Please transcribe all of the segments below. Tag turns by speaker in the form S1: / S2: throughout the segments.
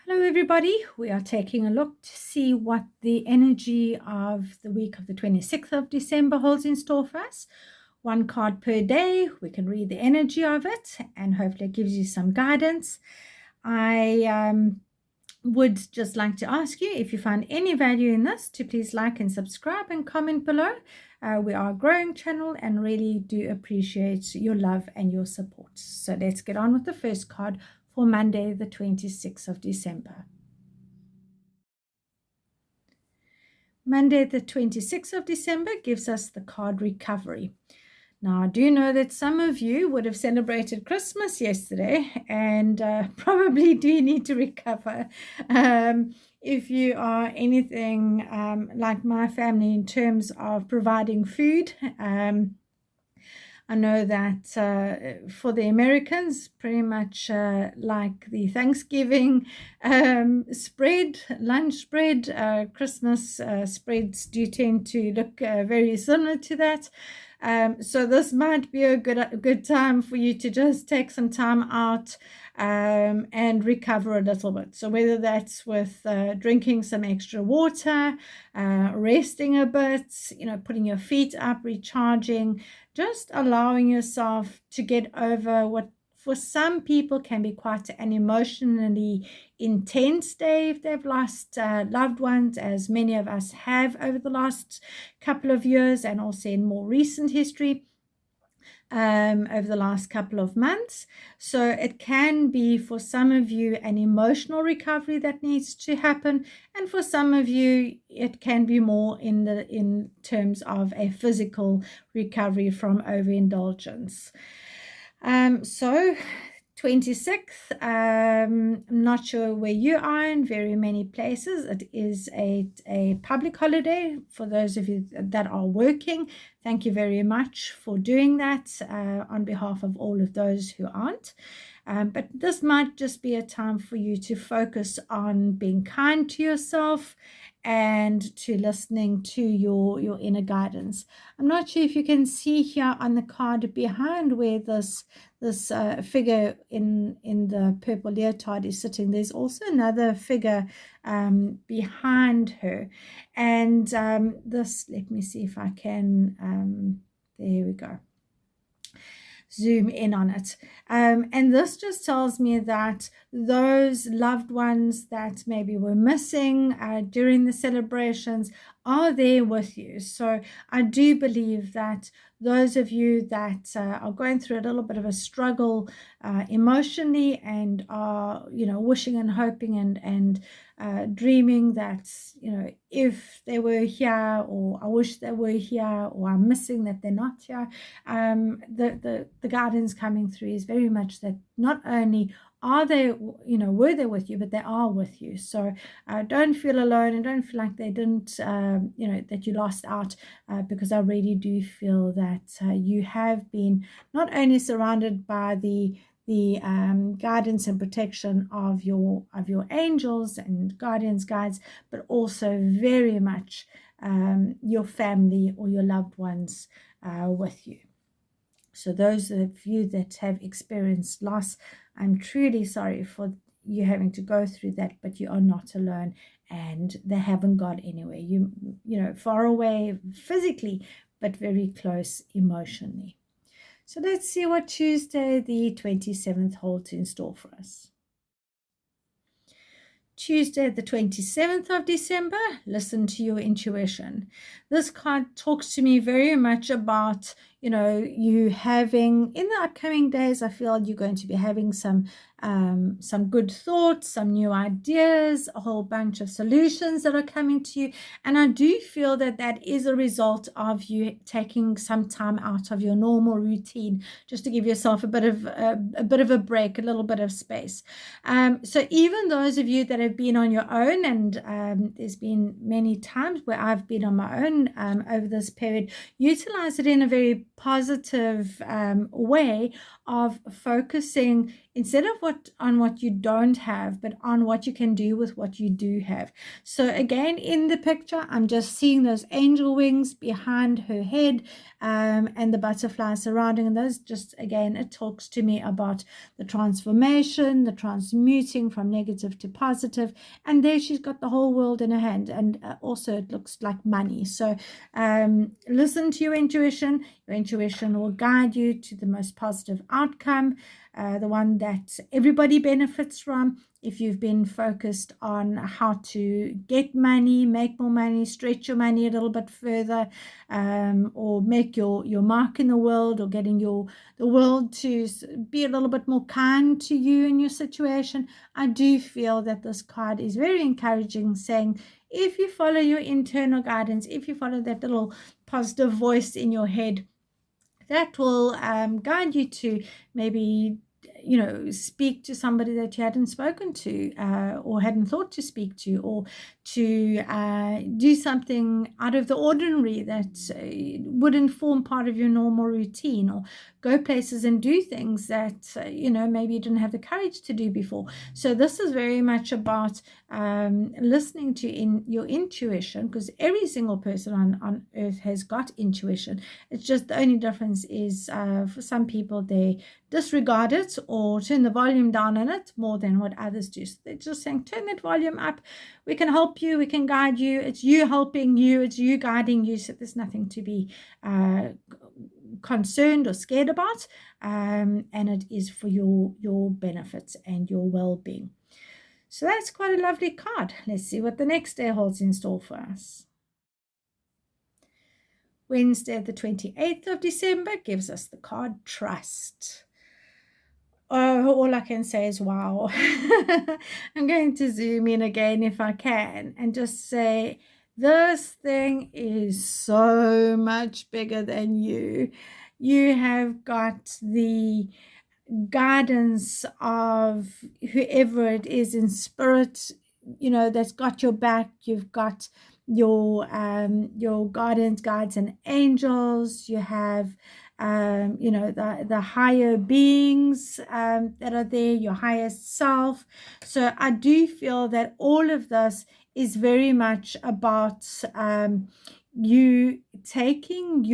S1: Hello, everybody. We are taking a look to see what the energy of the week of the 26th of December holds in store for us. One card per day. We can read the energy of it, and hopefully it gives you some guidance. I would just like to ask you, if you find any value in this, to please like and subscribe and comment below. We are a growing channel and really do appreciate your love and your support. So let's get on with the first card for Monday, the 26th of December. Monday, the 26th of December gives us the card Recovery. Now, I do know that some of you would have celebrated Christmas yesterday and probably do need to recover. If you are anything like my family in terms of providing food, I know that for the Americans, pretty much like the Thanksgiving spread, lunch spread, Christmas spreads do tend to look very similar to that. So this might be a good time for you to just take some time out and recover a little bit. So whether that's with drinking some extra water, resting a bit, putting your feet up, recharging, just allowing yourself to get over what for some people can be quite an emotionally intense day if they've lost loved ones, as many of us have over the last couple of years and also in more recent history. Over the last couple of months. So it can be for some of you an emotional recovery that needs to happen, and for some of you it can be more in terms of a physical recovery from overindulgence. So 26th, I'm not sure where you are. In very many places it is a public holiday. For those of you that are working, thank you very much for doing that on behalf of all of those who aren't. But this might just be a time for you to focus on being kind to yourself and to listening to your inner guidance. I'm not sure if you can see here on the card behind where this figure in the purple leotard is sitting. There's also another figure behind her, and this, let me see if I can, there we go, zoom in on it. And this just tells me that those loved ones that maybe were missing during the celebrations are there with you. So I do believe that those of you that are going through a little bit of a struggle emotionally and are, wishing and hoping and dreaming that, if they were here, or I wish they were here, or I'm missing that they're not here, the guidance coming through is very much that not only are they, were they with you, but they are with you. So don't feel alone, and don't feel like they didn't, that you lost out, because I really do feel that you have been not only surrounded by the guidance and protection of your angels and guardians, guides, but also very much your family or your loved ones with you. So those of you that have experienced loss, I'm truly sorry for you having to go through that, but you are not alone, and they haven't got anywhere. You far away physically, but very close emotionally. So let's see what Tuesday the 27th holds in store for us. Tuesday, the 27th of December, listen to your intuition. This card talks to me very much about, you having, in the upcoming days, I feel you're going to be having some good thoughts, some new ideas, a whole bunch of solutions that are coming to you. And I do feel that that is a result of you taking some time out of your normal routine, just to give yourself a bit of a break, a little bit of space. So even those of you that have been on your own, and there's been many times where I've been on my own over this period, utilize it in a very positive way of focusing instead of on what you don't have, but on what you can do with what you do have. So again, in the picture, I'm just seeing those angel wings behind her head, and the butterfly surrounding. And those just, again, it talks to me about the transformation, the transmuting from negative to positive. And there she's got the whole world in her hand. And also it looks like money. So listen to your intuition. Your intuition will guide you to the most positive outcome, the one that everybody benefits from. If you've been focused on how to get money, make more money, stretch your money a little bit further, or make your mark in the world, or getting the world to be a little bit more kind to you in your situation, I do feel that this card is very encouraging, saying if you follow your internal guidance, if you follow that little positive voice in your head, that will guide you to maybe, speak to somebody that you hadn't spoken to, or hadn't thought to speak to, or to do something out of the ordinary that wouldn't form part of your normal routine, or go places and do things that, maybe you didn't have the courage to do before. So this is very much about listening to your intuition, because every single person on earth has got intuition. It's just the only difference is for some people they disregard it or turn the volume down on it more than what others do. So they're just saying, turn that volume up. We can help you. We can guide you. It's you helping you. It's you guiding you. So there's nothing to be concerned or scared about. And it is for your benefits and your well-being. So that's quite a lovely card. Let's see what the next day holds in store for us. Wednesday, the 28th of December, gives us the card Trust. Oh, all I can say is wow. I'm going to zoom in again if I can and just say, this thing is so much bigger than you. You have got the guidance of whoever it is in spirit, that's got your back. You've got your guardians, guides, and angels. You have the higher beings that are there, your highest self. So I do feel that all of this is very much about you taking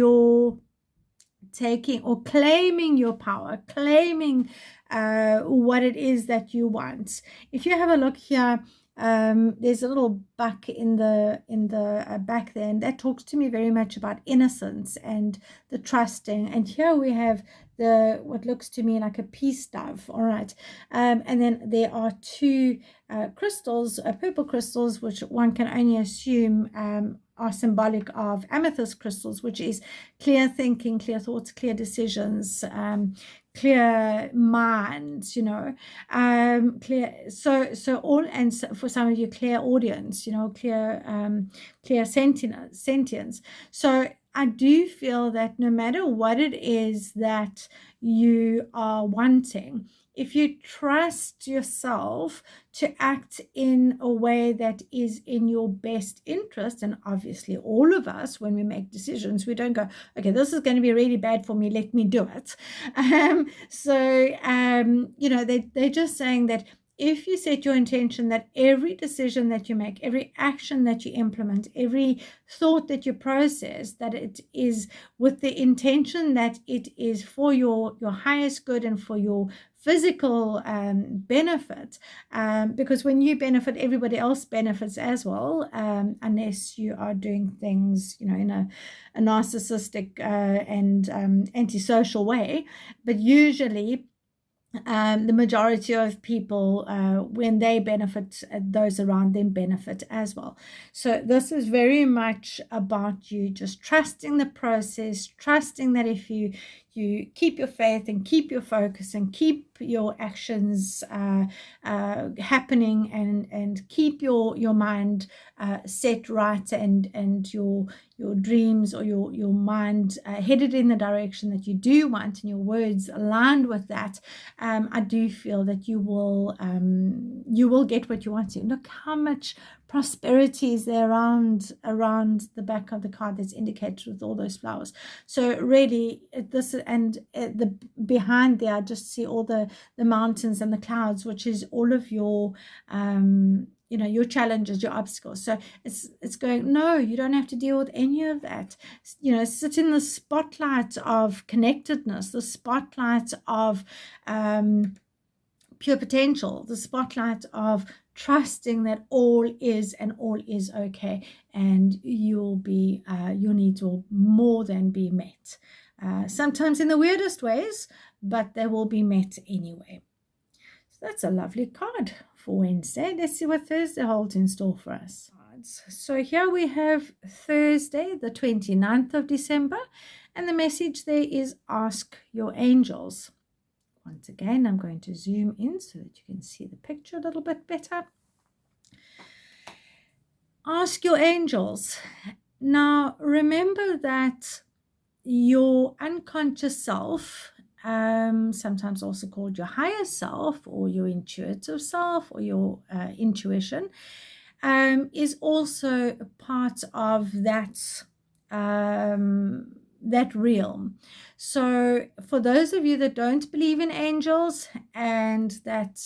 S1: or claiming your power, claiming what it is that you want. If you have a look here, there's a little buck in the back there, and that talks to me very much about innocence and the trusting. And here we have what looks to me like a peace dove. All right, and then there are two crystals, purple crystals, which one can only assume are symbolic of amethyst crystals, which is clear thinking, clear thoughts, clear decisions, clear minds, clear. So all, and for some of you, clear audience, clear sentience. So I do feel that no matter what it is that you are wanting, if you trust yourself to act in a way that is in your best interest, and obviously all of us, when we make decisions, we don't go, okay, this is going to be really bad for me, let me do it. They're just saying that if you set your intention that every decision that you make, every action that you implement, every thought that you process, that it is with the intention that it is for your highest good and for your physical benefit, because when you benefit, everybody else benefits as well, unless you are doing things, in a narcissistic and antisocial way. But usually the majority of people, when they benefit, those around them benefit as well. So this is very much about you just trusting the process, trusting that if you keep your faith and keep your focus and keep your actions happening, and keep your mind set right, and your dreams or your mind headed in the direction that you do want, and your words aligned with that, I do feel that you will you will get what you want to. Look how much prosperity is there around the back of the card that's indicated with all those flowers. So really, this and the behind there, I just see all the mountains and the clouds, which is all of your your challenges, your obstacles. So it's going, no, you don't have to deal with any of that. Sit in the spotlight of connectedness, the spotlight of pure potential, the spotlight of trusting that all is and all is okay, and your needs will more than be met. Sometimes in the weirdest ways, but they will be met anyway. So that's a lovely card for Wednesday. Let's see what Thursday holds in store for us. So here we have Thursday, the 29th of December, and the message there is ask your angels. Once again, I'm going to zoom in so that you can see the picture a little bit better. Ask your angels. Now, remember that your unconscious self, sometimes also called your higher self or your intuitive self or your intuition, is also a part of that realm. So for those of you that don't believe in angels and that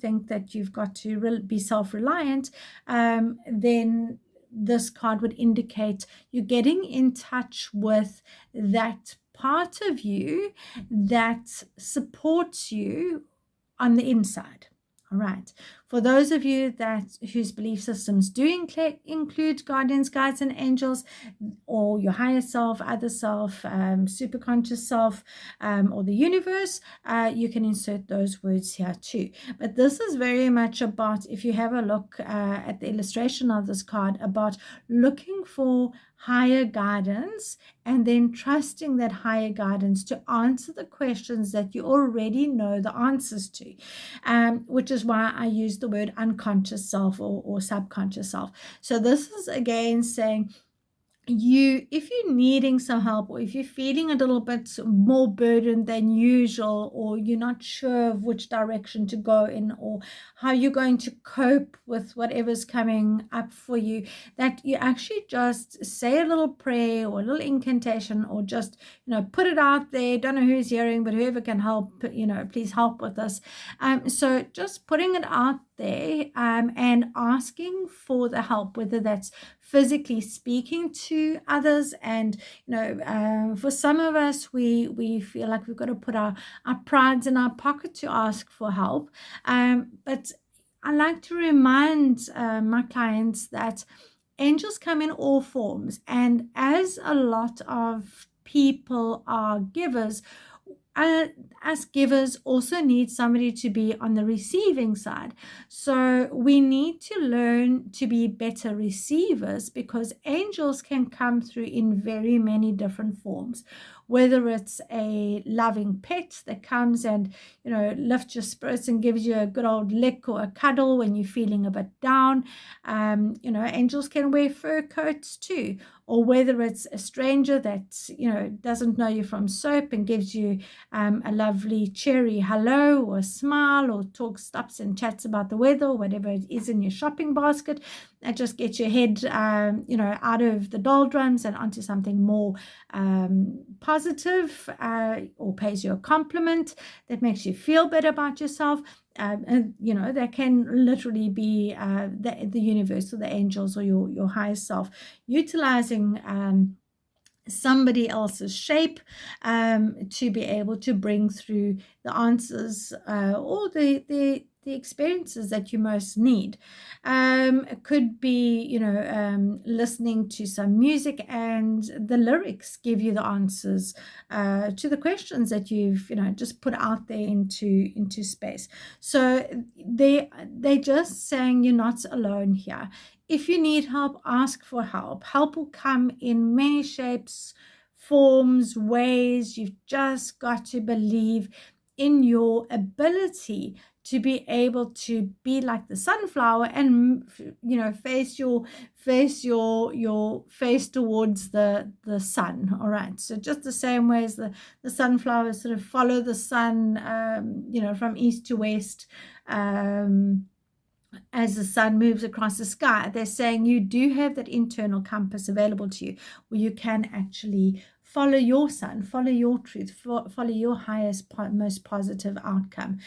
S1: think that you've got to be self-reliant, then this card would indicate you're getting in touch with that part of you that supports you on the inside. All right. For those of you whose belief systems do include guardians, guides, and angels, or your higher self, other self, superconscious self, or the universe, you can insert those words here too. But this is very much about, if you have a look at the illustration of this card, about looking for higher guidance and then trusting that higher guidance to answer the questions that you already know the answers to, which is why I use the word unconscious self or subconscious self. So this is again saying, if you're needing some help, or if you're feeling a little bit more burdened than usual, or you're not sure of which direction to go in, or how you're going to cope with whatever's coming up for you, that you actually just say a little prayer or a little incantation, or just put it out there. Don't know who's hearing, but whoever can help, please help with this. So just putting it out there, and asking for the help, whether that's physically speaking to others. And for some of us, we feel like we've got to put our prides in our pocket to ask for help, but I like to remind my clients that angels come in all forms, and as a lot of people are givers, us givers also need somebody to be on the receiving side. So we need to learn to be better receivers, because angels can come through in very many different forms, whether it's a loving pet that comes and lifts your spirits and gives you a good old lick or a cuddle when you're feeling a bit down. Angels can wear fur coats too, or whether it's a stranger that doesn't know you from soap and gives you a lovely cheery hello or a smile, or stops and chats about the weather, or whatever it is in your shopping basket, that just gets your head out of the doldrums and onto something more positive, or pays you a compliment that makes you feel better about yourself. That can literally be the universe or the angels or your higher self utilizing somebody else's shape to be able to bring through the answers or the experiences that you most need. It could be listening to some music and the lyrics give you the answers to the questions that you've just put out there into space. So they're just saying you're not alone here. If you need help, ask for help. Help will come in many shapes, forms, ways. You've just got to believe in your ability to be able to be like the sunflower and face your face towards the sun. All right, so just the same way as the sunflowers sort of follow the sun from east to west, as the sun moves across the sky, they're saying you do have that internal compass available to you where you can actually follow your sun, follow your truth, follow your highest, most positive outcome.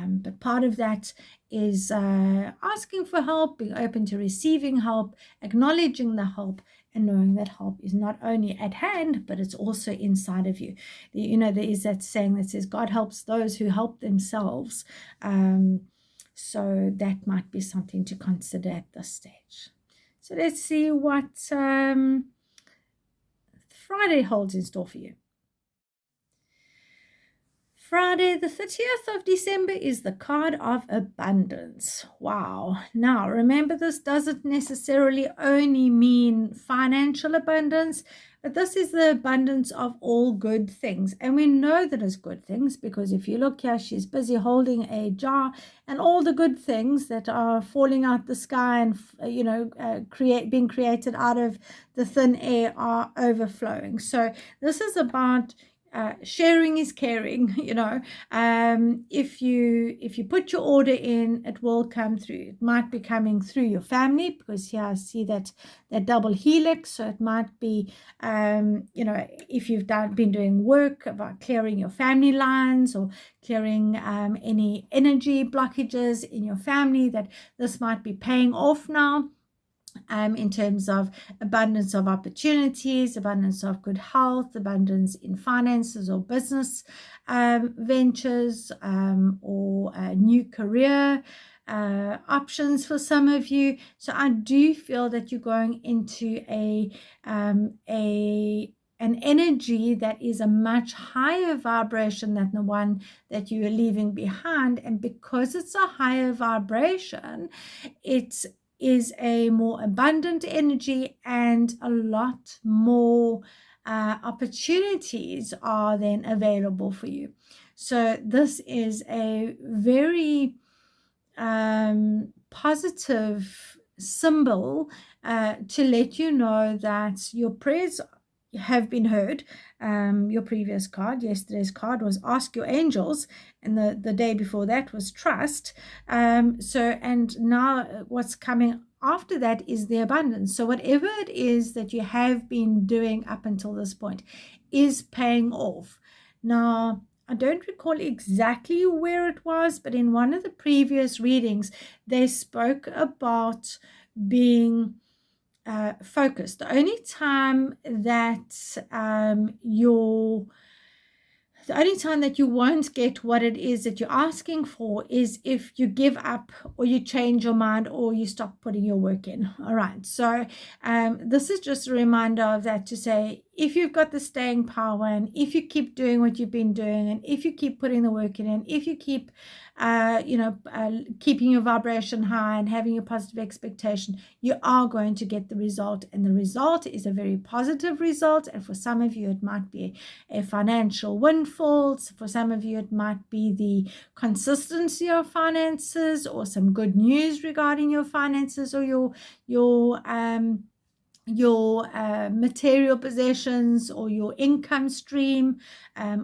S1: But part of that is asking for help, being open to receiving help, acknowledging the help, and knowing that help is not only at hand, but it's also inside of you. There is that saying that says, God helps those who help themselves. So that might be something to consider at this stage. So let's see what Friday holds in store for you. Friday, the 30th of December, is the card of abundance. Wow. Now, remember, this doesn't necessarily only mean financial abundance, but this is the abundance of all good things. And we know that it's good things because if you look here, she's busy holding a jar, and all the good things that are falling out the sky and, being created out of the thin air are overflowing. So this is about sharing is caring. If you put your order in, it will come through. It might be coming through your family, because here I see that double helix. So it might be if you've been doing work about clearing your family lines or clearing any energy blockages in your family, that this might be paying off now. In terms of abundance of opportunities, abundance of good health, abundance in finances or business ventures, or a new career options for some of you. So I do feel that you're going into an energy that is a much higher vibration than the one that you are leaving behind. And because it's a higher vibration, it is a more abundant energy, and a lot more opportunities are then available for you. So this is a very positive symbol to let you know that your prayers have been heard. Your previous card, yesterday's card, was ask your angels, and the day before that was trust. And now what's coming after that is the abundance. So whatever it is that you have been doing up until this point is paying off. Now, I don't recall exactly where it was, but in one of the previous readings, they spoke about being focused. The only time that you won't get what it is that you're asking for is if you give up, or you change your mind, or you stop putting your work in. All right. So this is just a reminder of that, to say, if you've got the staying power, and if you keep doing what you've been doing, and if you keep putting the work in, and if you keep keeping your vibration high and having a positive expectation, you are going to get the result. And the result is a very positive result. And for some of you, it might be a financial windfall. For some of you, it might be the consistency of finances, or some good news regarding your finances, or your material possessions, or your income stream,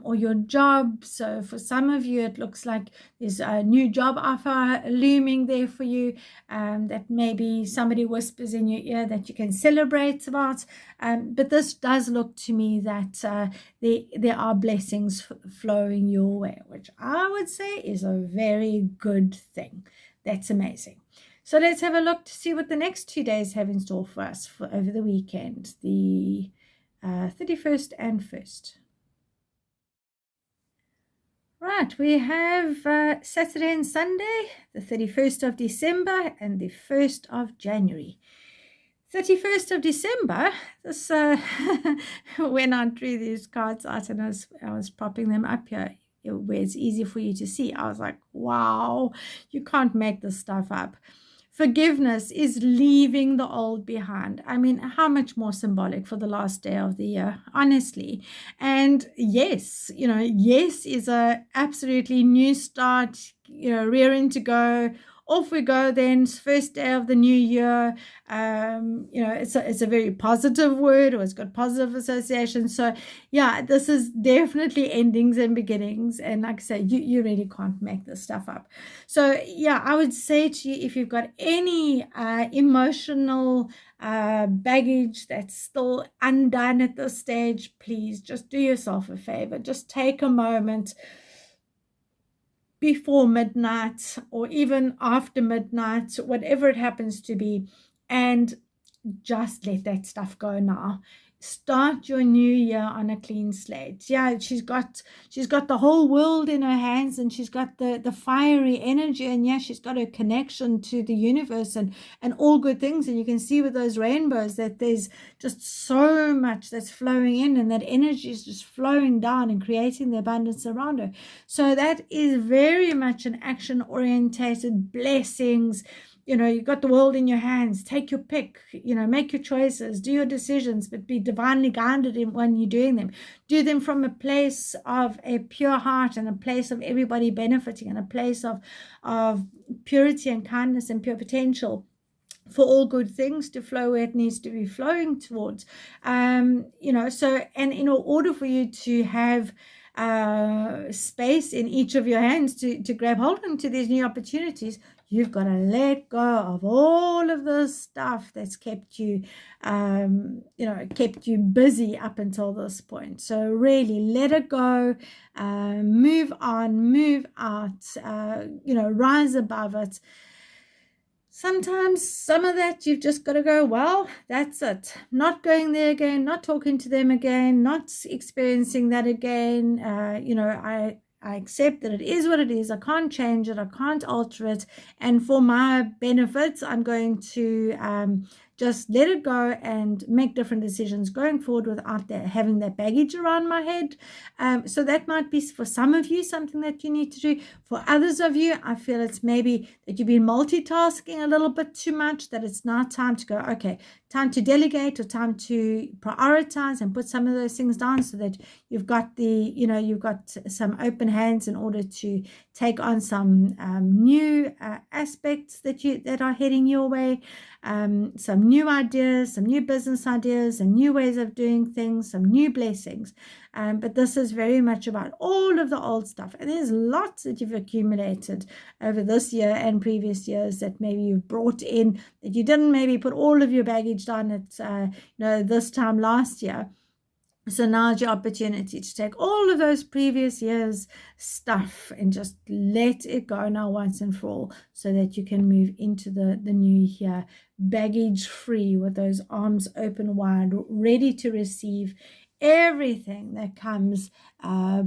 S1: or your job. So for some of you, it looks like there's a new job offer looming there for you, that maybe somebody whispers in your ear that you can celebrate about. But this does look to me that there are blessings flowing your way, which I would say is a very good thing. That's amazing. So let's have a look to see what the next 2 days have in store for us for over the weekend, the 31st and 1st. Right, we have Saturday and Sunday, the 31st of December and the 1st of January. 31st of December, this when I drew these cards out and I was propping them up here, where it's easy for you to see, I was like, wow, you can't make this stuff up. Forgiveness is leaving the old behind. I mean, how much more symbolic for the last day of the year, honestly. And yes, yes is a absolutely new start, rearing to go, off we go then. First day of the new year. It's a very positive word, or it's got positive associations. So yeah, this is definitely endings and beginnings. And like I say, you really can't make this stuff up. So yeah, I would say to you, if you've got any emotional baggage that's still undone at this stage, please just do yourself a favor. Just take a moment before midnight or even after midnight, whatever it happens to be, and just let that stuff go now. Start your new year on a clean slate. Yeah, she's got the whole world in her hands, and she's got the fiery energy, and yeah, she's got a connection to the universe and all good things. And you can see with those rainbows that there's just so much that's flowing in, and that energy is just flowing down and creating the abundance around her. So that is very much an action orientated blessings. You've got the world in your hands. Take your pick, make your choices, do your decisions, but be divinely guided when you're doing them. Do them from a place of a pure heart, and a place of everybody benefiting, and a place of purity and kindness and pure potential for all good things to flow where it needs to be flowing towards. And in order for you to have space in each of your hands to grab hold onto these new opportunities, you've got to let go of all of this stuff that's kept you busy up until this point. So really let it go, move on, move out, rise above it. Sometimes some of that you've just got to go, well, that's it. Not going there again, not talking to them again, not experiencing that again. I accept that it is what it is. I can't change it. I can't alter it. And for my benefits, I'm going to just let it go and make different decisions going forward without having that baggage around my head. So that might be for some of you something that you need to do. For others of you, I feel it's maybe that you've been multitasking a little bit too much, that it's now time to go, okay, time to delegate, or time to prioritize and put some of those things down, so that you've got some open hands in order to take on some new aspects that are heading your way, some new ideas, some new business ideas, and new ways of doing things, some new blessings. But this is very much about all of the old stuff. And there's lots that you've accumulated over this year and previous years that maybe you've brought in, that you didn't maybe put all of your baggage down at this time last year. So now's your opportunity to take all of those previous years' stuff and just let it go now once and for all, so that you can move into the new year baggage free, with those arms open wide, ready to receive everything that comes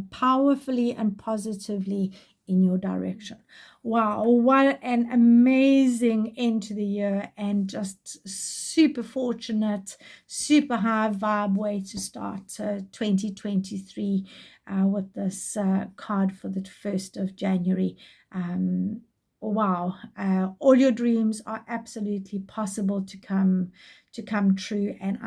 S1: powerfully and positively in your direction. Wow, what an amazing end to the year, and just super fortunate, super high vibe way to start 2023 with this card for the 1st of January. Wow, all your dreams are absolutely possible to come true, and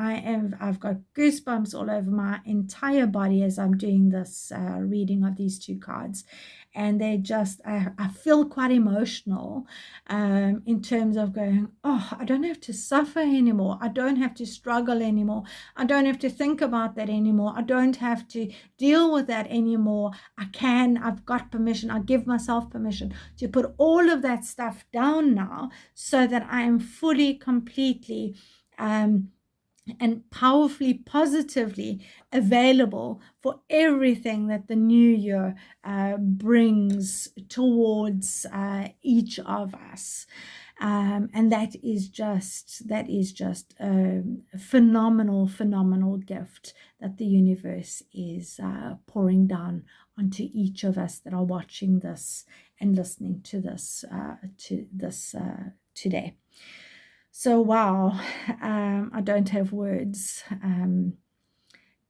S1: I've got goosebumps all over my entire body as I'm doing this reading of these two cards. And they just, I feel quite emotional in terms of going, oh, I don't have to suffer anymore. I don't have to struggle anymore. I don't have to think about that anymore. I don't have to deal with that anymore. I've got permission. I give myself permission to put all of that stuff down now, so that I am fully, completely, and powerfully, positively available for everything that the new year brings towards each of us. And that is just a phenomenal gift that the universe is pouring down onto each of us that are watching this and listening to this today. So wow, I don't have words.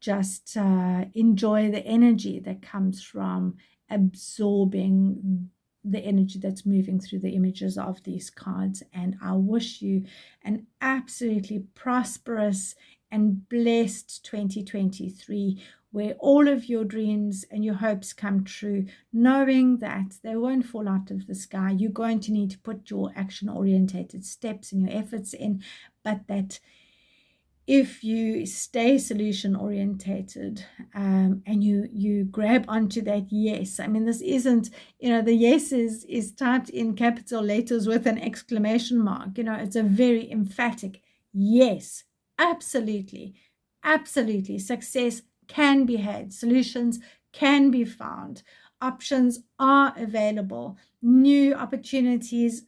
S1: Just enjoy the energy that comes from absorbing the energy that's moving through the images of these cards. And I wish you an absolutely prosperous and blessed 2023, where all of your dreams and your hopes come true, knowing that they won't fall out of the sky. You're going to need to put your action-orientated steps and your efforts in, but that if you stay solution orientated and you grab onto that yes, I mean, this isn't, the yes is typed in capital letters with an exclamation mark. It's a very emphatic yes. Absolutely, absolutely. Success can be had, solutions can be found, options are available, new opportunities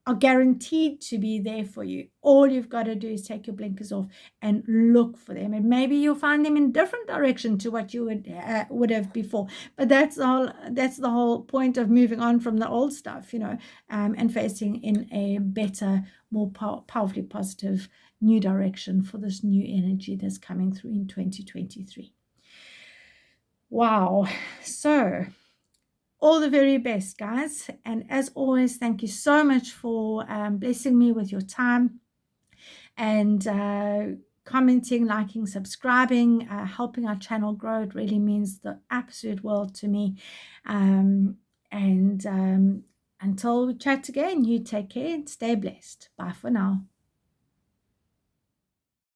S1: are guaranteed to be there for you. All you've got to do is take your blinkers off and look for them, and maybe you'll find them in different direction to what you would have before. But that's the whole point of moving on from the old stuff, and facing in a better, more powerfully positive new direction for this new energy that's coming through in 2023. Wow. So all the very best, guys. And as always, thank you so much for blessing me with your time and commenting, liking, subscribing, helping our channel grow. It really means the absolute world to me. Until we chat again, you take care and stay blessed. Bye for now.